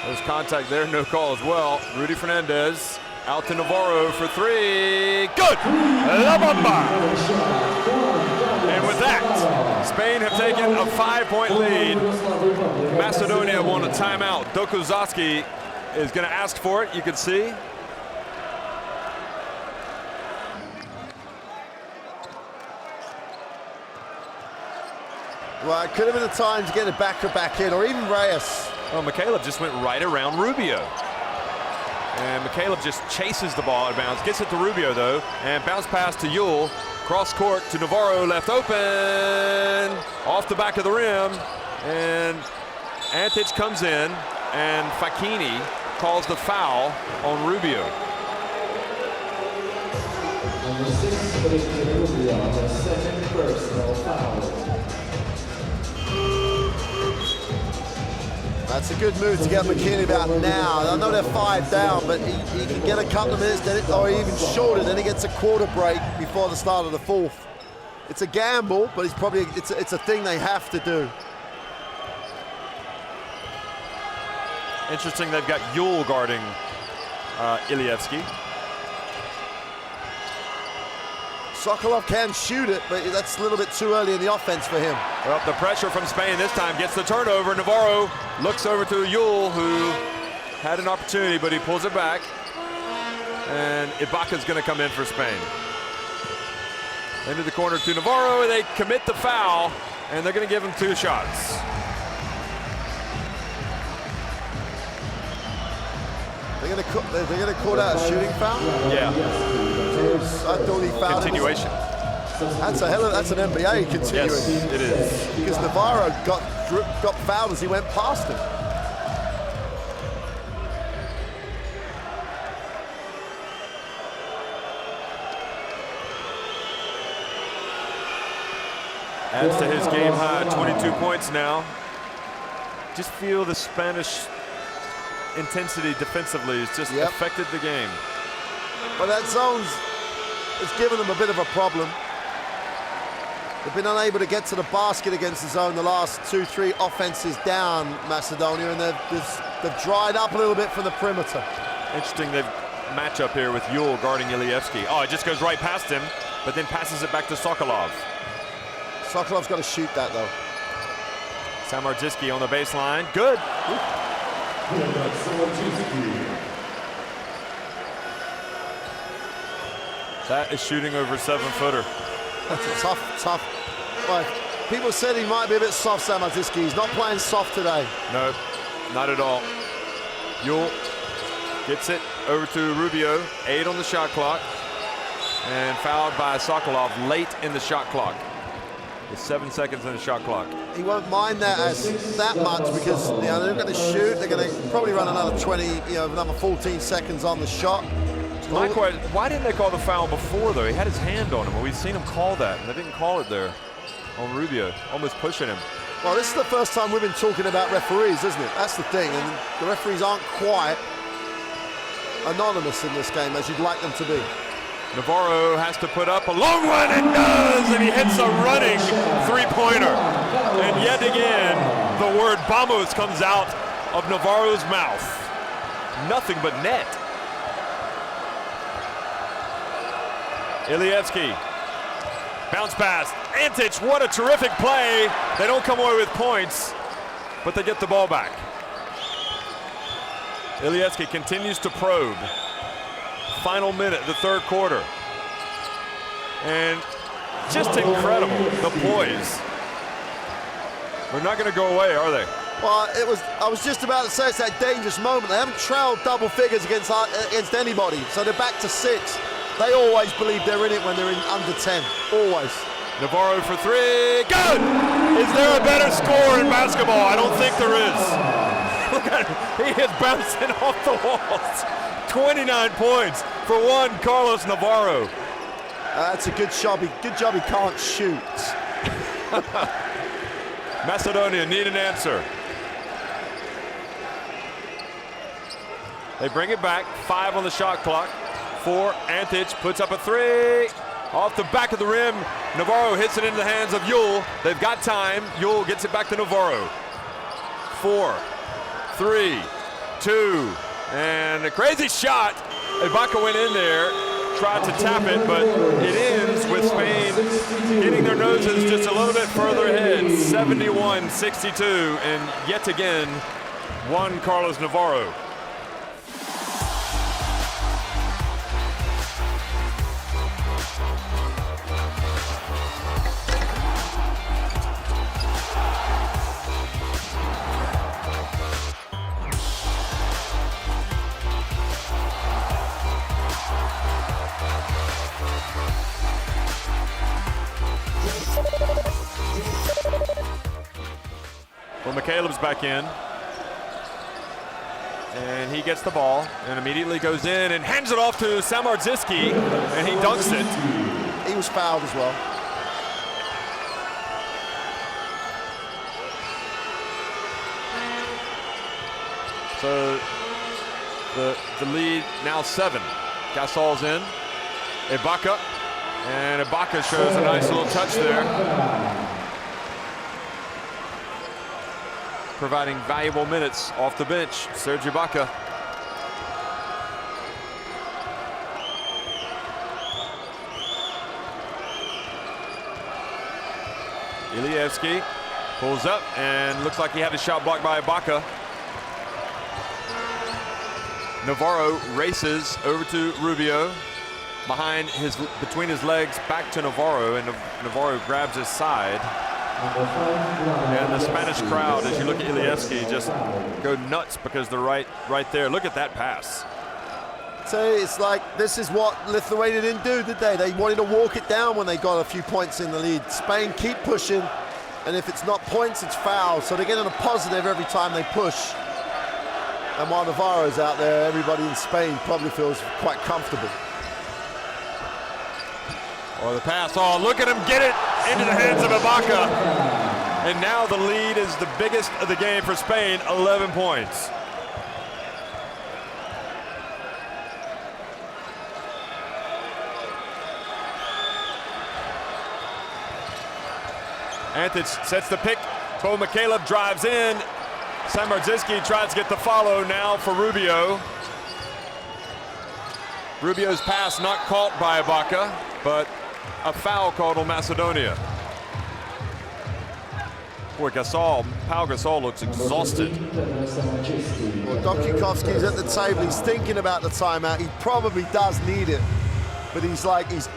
There's contact there, no call as well. Rudy Fernandez out to Navarro for three. Good! La Bamba! And with that, Spain have taken a 5-point lead. Macedonia won a timeout. Dokuzaski is going to ask for it, you can see. Well, it could have been a time to get it back in, or even Reyes. Well, McCaleb just went right around Rubio. And McCaleb just chases the ball out of bounds. Gets it to Rubio, though. And bounce pass to Yule. Cross court to Navarro, left open. Off the back of the rim. And Antic comes in. And Facchini calls the foul on Rubio. Number 6, Rubio, the second personal foul. That's a good move to get McKinney out now. I know they're 5 down, but he can get a couple of minutes, or even shorter, then he gets a quarter break before the start of the fourth. It's a gamble, but it's a thing they have to do. Interesting, they've got Yule guarding Ilevsky. Sokolov can shoot it, but that's a little bit too early in the offense for him. Well, the pressure from Spain this time gets the turnover. Navarro looks over to Yule, who had an opportunity, but he pulls it back. And Ibaka's going to come in for Spain. Into the corner to Navarro. They commit the foul, and they're going to give him 2 shots. They're going to call that a shooting foul? Yeah. I thought he fouled. Continuation. That's an NBA continuation. Yes, it is. Because Navarro got fouled as he went past him. Adds to his game high, 22 points now. Just feel the Spanish intensity defensively has just affected the game. But that zone's has given them a bit of a problem. They've been unable to get to the basket against the zone the last 2-3 offenses down, Macedonia, and they've dried up a little bit from the perimeter. Interesting, they've matchup here with Yule guarding Ilevsky. Oh, it just goes right past him, but then passes it back to Sokolov. Sokolov's got to shoot that, though. Samardziski on the baseline. Good. That is shooting over 7-footer. That's a tough. Well, people said he might be a bit soft, Samardziski. He's not playing soft today. No, not at all. Yule gets it over to Rubio. 8 on the shot clock. And fouled by Sokolov late in the shot clock. With 7 seconds in the shot clock. He won't mind that that much because they're going to shoot. They're going to probably run another 20, another 14 seconds on the shot. My question, why didn't they call the foul before, though? He had his hand on him. Well, we've seen him call that, and they didn't call it there on Rubio, almost pushing him. Well, this is the first time we've been talking about referees, isn't it? That's the thing, and the referees aren't quite anonymous in this game as you'd like them to be. Navarro has to put up a long one, and does, and he hits a running three-pointer. And yet again, the word vamos comes out of Navarro's mouth. Nothing but net. Ilievsky, bounce pass. Antic, what a terrific play. They don't come away with points, but they get the ball back. Ilievsky continues to probe. Final minute, the third quarter. And just incredible, the poise. They're not going to go away, are they? Well, I was just about to say it's that dangerous moment. They haven't trailed double figures against anybody, so they're back to 6. They always believe they're in it when they're in under 10, always. Navarro for 3, good! Is there a better score in basketball? I don't think there is. Look at him, he is bouncing off the walls. 29 points for Juan Carlos Navarro. That's a good job. Good job he can't shoot. Macedonia need an answer. They bring it back, 5 on the shot clock. 4, Antic puts up a 3. Off the back of the rim, Navarro hits it into the hands of Yule. They've got time. Yule gets it back to Navarro. 4, 3, 2, and a crazy shot. Ibaka went in there, tried to tap it, but it ends with Spain getting their noses just a little bit further ahead. 71-62, and yet again, Juan Carlos Navarro. Well, McCaleb's back in, and he gets the ball and immediately goes in and hands it off to Samardziski, and he dunks it. He was fouled as well. So the lead now 7. Gasol's in. Ibaka, and Ibaka shows a nice little touch there. Providing valuable minutes off the bench, Serge Ibaka. Ilievsky pulls up and looks like he had a shot blocked by Ibaka. Navarro races over to Rubio, between his legs, back to Navarro, and Navarro grabs his side. And the Spanish crowd, as you look at Ilievsky, just go nuts because they're right there. Look at that pass. So it's like, this is what Lithuania didn't do, did they? They wanted to walk it down when they got a few points in the lead. Spain keep pushing, and if it's not points, it's fouls. So they're getting a positive every time they push. And while Navarro's out there, everybody in Spain probably feels quite comfortable. Or the pass, oh, look at him get it into the hands of Ibaka. And now the lead is the biggest of the game for Spain, 11 points. Antic sets the pick. Bo McCaleb drives in. Samardziski tries to get the follow now for Rubio. Rubio's pass not caught by Ibaka, but a foul called on Macedonia. Boy, Pau Gasol looks exhausted. Well, Dokikowski's at the table. He's thinking about the timeout. He probably does need it, but he's almost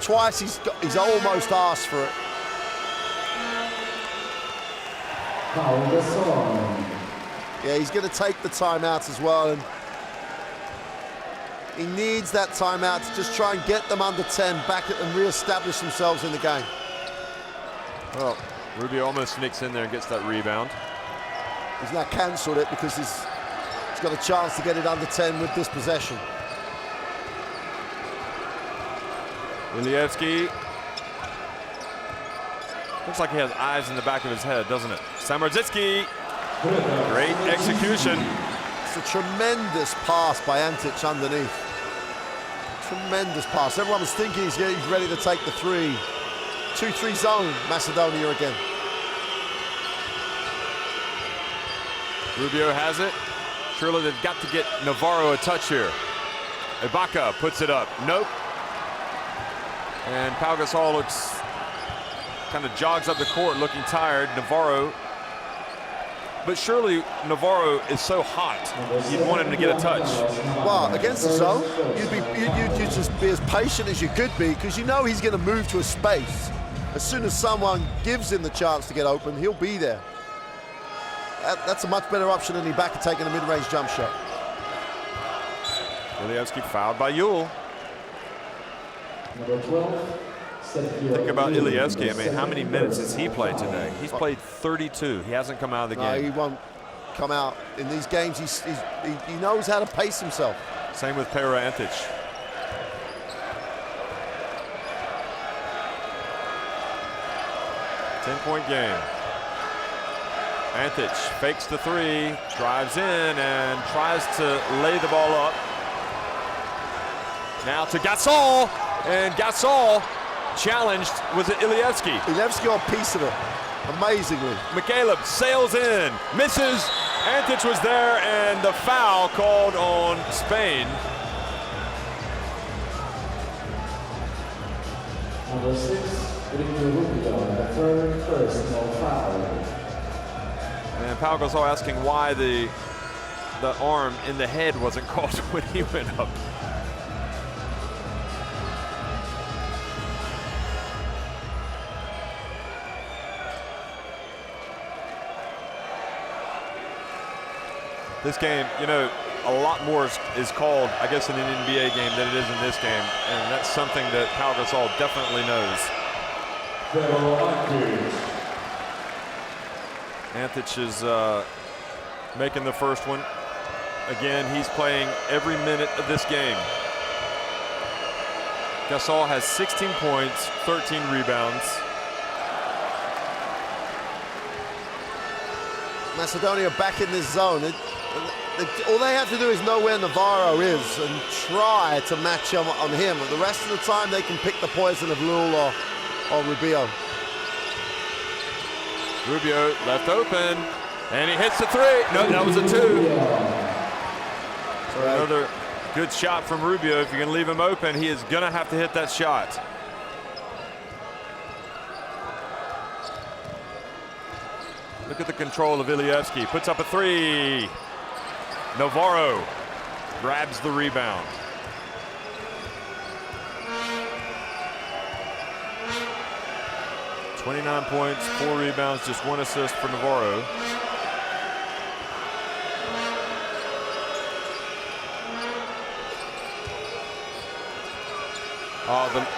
asked for it. Pau Gasol. Yeah, he's going to take the timeout as well, and he needs that timeout to just try and get them under 10 back and re-establish themselves in the game. Well, Rubio almost sneaks in there and gets that rebound. He's now cancelled it because he's got a chance to get it under 10 with this possession. Ilievski. Looks like he has eyes in the back of his head, doesn't it? Samardzicki. Great execution. It's a tremendous pass by Antic underneath. Tremendous pass. Everyone was thinking he's ready to take the three. 2-3 zone, Macedonia again. Rubio has it. Surely they've got to get Navarro a touch here. Ibaka puts it up. Nope. And Pau Gasol looks, kind of jogs up the court looking tired. Navarro. But surely Navarro is so hot, you'd want him to get a touch. Well, against the zone, you'd just be as patient as you could be, because you know he's going to move to a space. As soon as someone gives him the chance to get open, he'll be there. That's a much better option than Ibaka taking a mid-range jump shot. Ilievski fouled by Yule. Number 12. Think about Ilievski. I mean, how many minutes has he played today? He's played 32. He hasn't come out of the game. No, he won't come out. In these games, he knows how to pace himself. Same with Pera Antic. Ten-point game. Antic fakes the three, drives in, and tries to lay the ball up. Now to Gasol, and Gasol challenged. Was it Ilievski? Ilievski got a piece of it, amazingly. McCaleb sails in, misses. Antic was there, and the foul called on Spain. Number 6, Rubio, the third personal foul. And Pau Gasol asking why the arm in the head wasn't called when he went up. This game, you know, a lot more is called, I guess, in an NBA game than it is in this game, and that's something that Pau Gasol definitely knows. Antic is making the first one. Again, he's playing every minute of this game. Gasol has 16 points, 13 rebounds. Macedonia back in this zone. All they have to do is know where Navarro is and try to match him on him. The rest of the time, they can pick the poison of Lul or Rubio. Rubio left open, and he hits the three. No, that was a two. So another good shot from Rubio. If you're going to leave him open, he is going to have to hit that shot. Look at the control of Ilievski. Puts up a three. Navarro grabs the rebound. "29 points, 4 rebounds, just 1 assist for Navarro."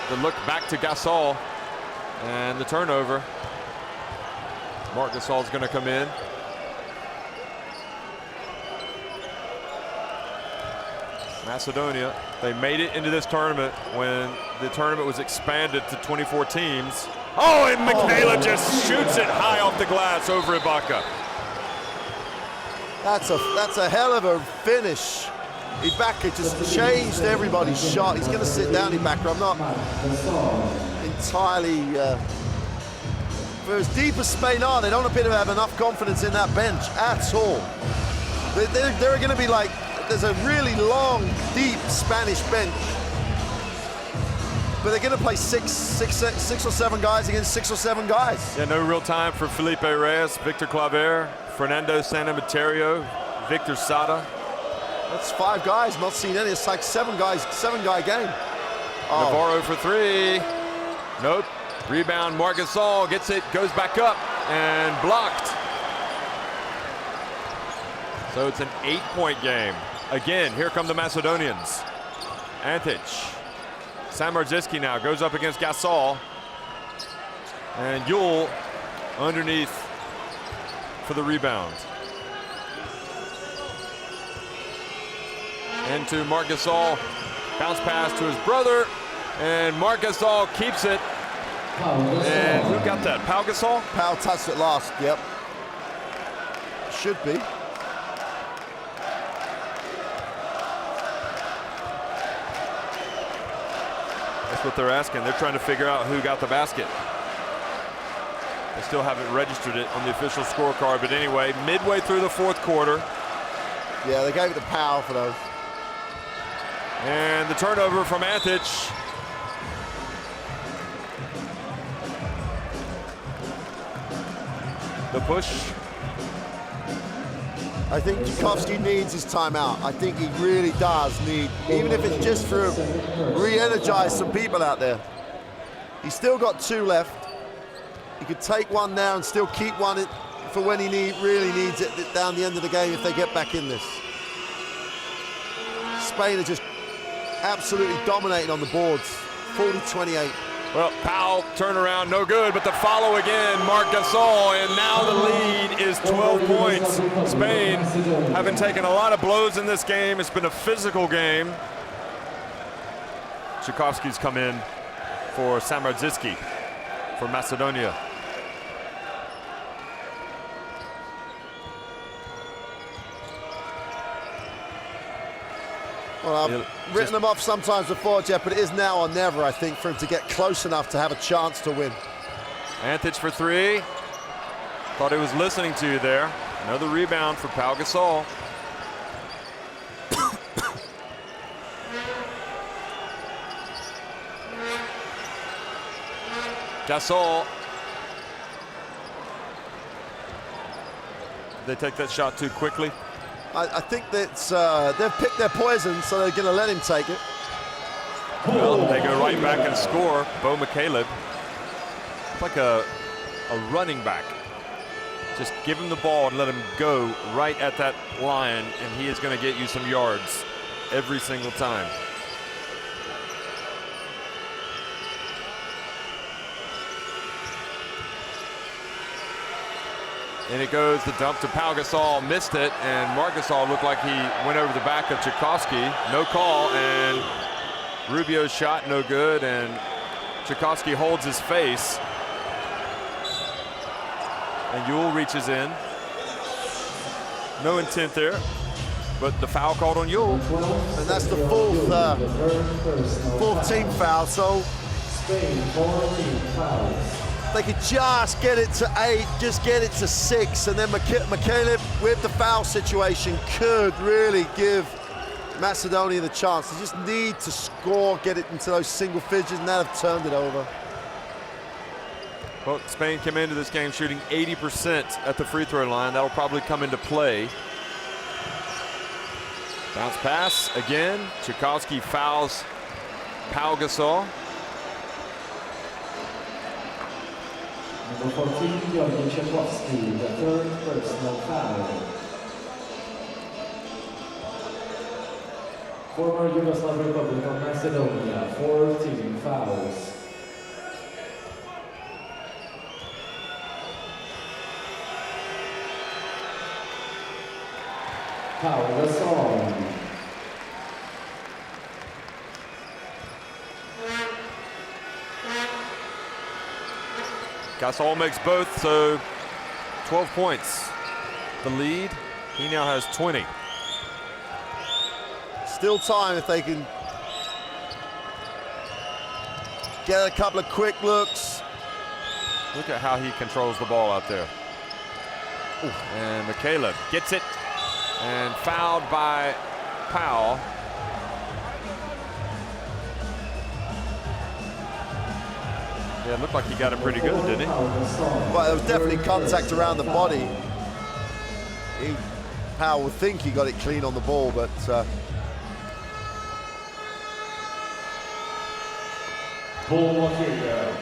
The look back to Gasol and the turnover. Marc Gasol's going to come in. Macedonia, they made it into this tournament when the tournament was expanded to 24 teams. Oh, and McCaleb just shoots it high off the glass over Ibaka. That's a hell of a finish. Ibaka just changed everybody's shot. He's going to sit down, Ibaka. I'm not entirely... for as deep as Spain are, they don't appear to have enough confidence in that bench at all. They're going to be like... There's a really long, deep Spanish bench. but they're going to play six or seven guys against 6 or 7 guys. Yeah, no real time for Felipe Reyes, Victor Claver, Fernando Sanamaterio, Victor Sada. That's 5 guys, not seen any. It's like 7-guy game. Oh. Navarro for 3. Nope. Rebound, Marc Gasol gets it, goes back up, and blocked. So it's an 8-point game. Again, here come the Macedonians. Antic. Samardziski now goes up against Gasol. And Yule underneath for the rebound. Into Marc Gasol. Bounce pass to his brother. And Marc Gasol keeps it. And who got that? Pau Gasol? Pau touched it last, yep. Should be. That's what they're asking. They're trying to figure out who got the basket. They still haven't registered it on the official scorecard, but anyway, midway through the 4th quarter. Yeah, they gave it to Pau for those. And the turnover from Antic. The push. I think Tchaikovsky needs his timeout. I think he really does need, even if it's just for re-energize some people out there. He's still got 2 left. He could take one now and still keep one for when he really needs it down the end of the game if they get back in this. Spain are just absolutely dominating on the boards, 40-28. Well, Powell turnaround, no good, but the follow again, Marc Gasol, and now the lead is 12 points. Spain having taken a lot of blows in this game. It's been a physical game. Tchaikovsky's come in for Samardziski for Macedonia. Well, I've written them off sometimes before, Jeff, but it is now or never, I think, for him to get close enough to have a chance to win. Antic for 3. Thought he was listening to you there. Another rebound for Pau Gasol. Gasol. They take that shot too quickly. I think that they've picked their poison, so they're going to let him take it. Well, they go right back and score. Bo McCaleb. It's like a running back. Just give him the ball and let him go right at that line, and he is going to get you some yards every single time. And it goes the dump to Pau Gasol, missed it, and Marc Gasol looked like he went over the back of Tchaikovsky. No call, and Rubio's shot no good, and Tchaikovsky holds his face. And Yule reaches in. No intent there, but the foul called on Yule. And that's the fourth team foul, so Spain, 14 fouls. they could just get it to 8, just get it to 6, and then McCaleb with the foul situation could really give Macedonia the chance. They just need to score, get it into those single figures, and now have turned it over. Well, Spain came into this game shooting 80% at the free throw line. That'll probably come into play. Bounce pass again. Tchaikovsky fouls Pau Gasol. Number 14, Jordan Tchaikovsky, the 3rd personal foul. Former Yugoslav Republic of Macedonia, 14 fouls. Pau Gasol. Gasol makes both, so 12 points. The lead, he now has 20. Still time if they can get a couple of quick looks. Look at how he controls the ball out there. Ooh. And McCaleb gets it and fouled by Powell. Yeah, it looked like he got it pretty good, didn't he? Well, there was definitely contact around the body. Powell would think he got it clean on the ball, but Ball here.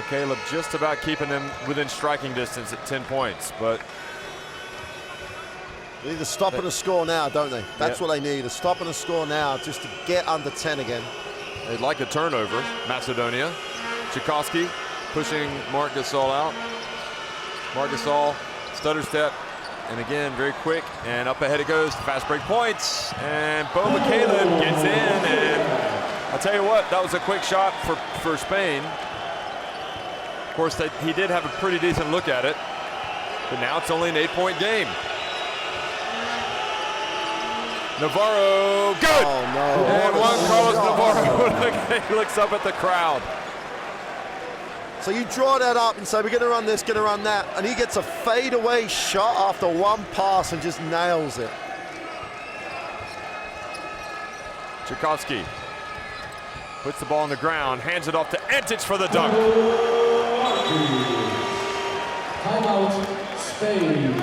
Caleb just about keeping them within striking distance at 10 points, but they need a stop and a score now, don't they? That's what they need, a stop and a score now just to get under 10 again. They'd like a turnover, Macedonia. Tchaikovsky pushing Marc Gasol out. Marc Gasol, stutter step, and again, very quick, and up ahead it goes, fast break points, and Bo McCaleb gets in, and I'll tell you what, that was a quick shot for Spain. Of course, he did have a pretty decent look at it, but now it's only an 8-point game. Navarro, good! Oh, no. And Juan Carlos Navarro he looks up at the crowd. So you draw that up and say, we're going to run this, going to run that, and he gets a fadeaway shot after one pass and just nails it. Tchaikovsky puts the ball on the ground, hands it off to Antic for the dunk. Timeout, Spain.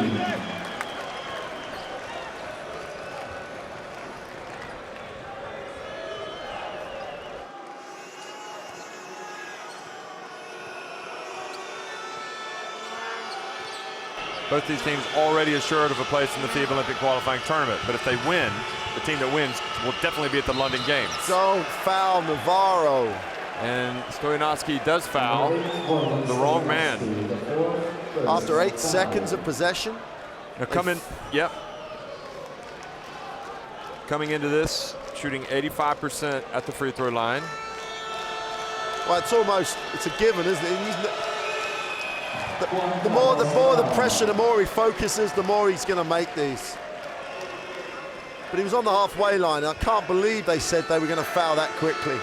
Both these teams already assured of a place in the FIBA Olympic qualifying tournament, but if they win, the team that wins will definitely be at the London Games. Don't foul Navarro. And Stoyanovsky does foul the wrong man. After 8 seconds of possession. Now coming into this, shooting 85% at the free throw line. Well, it's a given, isn't it? The more the pressure, the more he focuses, the more he's going to make these. But he was on the halfway line. I can't believe they said they were going to foul that quickly.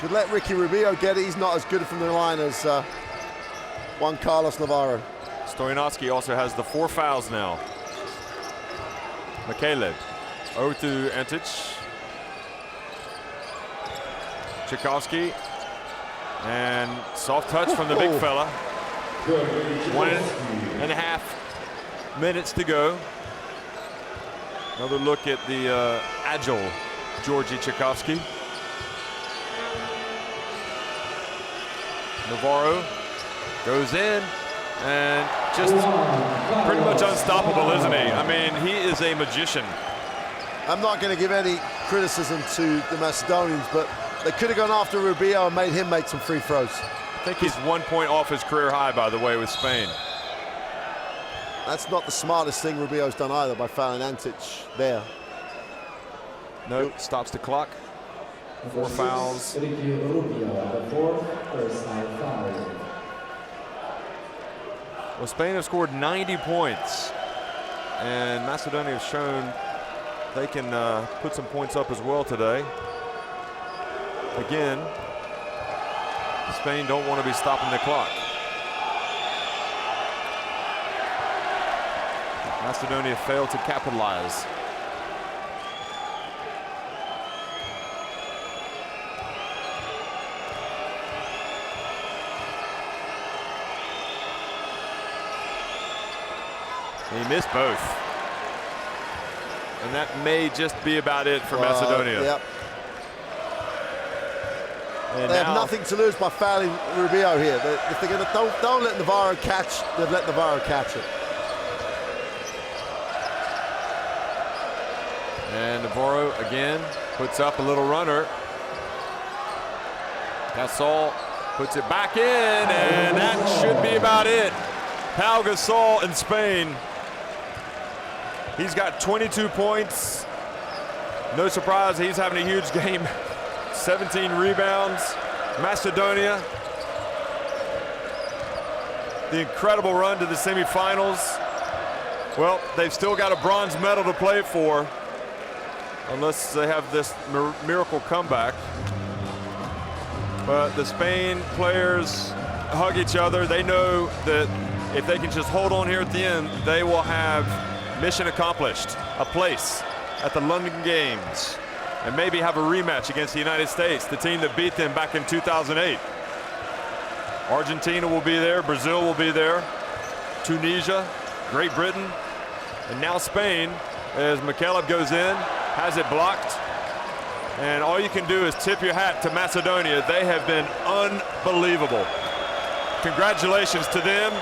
Could let Ricky Rubio get it. He's not as good from the line as Juan Carlos Navarro. Stoyanovsky also has the 4 fouls now. Michele, over to Antic. Tchaikovsky, and soft touch from the big fella. 1.5 minutes to go. Another look at the agile Georgi Tchaikovsky. Navarro goes in and just pretty much unstoppable, isn't he? I mean, he is a magician. I'm not going to give any criticism to the Macedonians, but they could have gone after Rubio and made him make some free throws. I think he's 1 point off his career high, by the way, with Spain. That's not the smartest thing Rubio's done either by fouling Antic there. No, stops the clock. 4 fouls. Well, Spain have scored 90 points, and Macedonia has shown they can put some points up as well today. Again, Spain don't want to be stopping the clock. Macedonia failed to capitalize. He missed both. And that may just be about it for Macedonia. Yep. And they have nothing to lose by fouling Rubio here. If they're going to don't let Navarro catch, they'd let Navarro catch it. And Navarro again puts up a little runner. Gasol puts it back in, and that should be about it. Pau Gasol in Spain. He's got 22 points. No surprise, he's having a huge game. 17 rebounds. Macedonia, the incredible run to the semifinals. Well, they've still got a bronze medal to play for, unless they have this miracle comeback. But the Spain players hug each other. They know that if they can just hold on here at the end, they will have mission accomplished, a place at the London Games, and maybe have a rematch against the United States, the team that beat them back in 2008. Argentina will be there, Brazil will be there, Tunisia, Great Britain, and now Spain, as McCaleb goes in, has it blocked. And all you can do is tip your hat to Macedonia. They have been unbelievable. Congratulations to them.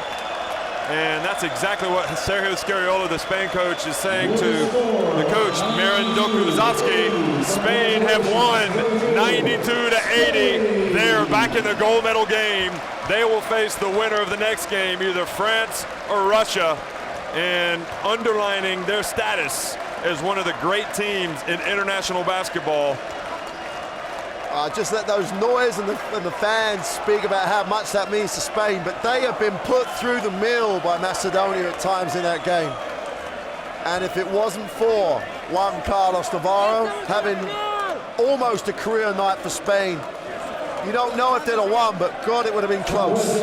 And that's exactly what Sergio Scariolo, the Spain coach, is saying to the coach, Miran Dokuzovski. Spain have won 92-80. They're back in the gold medal game. They will face the winner of the next game, either France or Russia, and underlining their status as one of the great teams in international basketball. Just let those noise and the fans speak about how much that means to Spain, but they have been put through the mill by Macedonia at times in that game. And if it wasn't for Juan Carlos Navarro having almost a career night for Spain, you don't know if they'd have won, but God, it would have been close.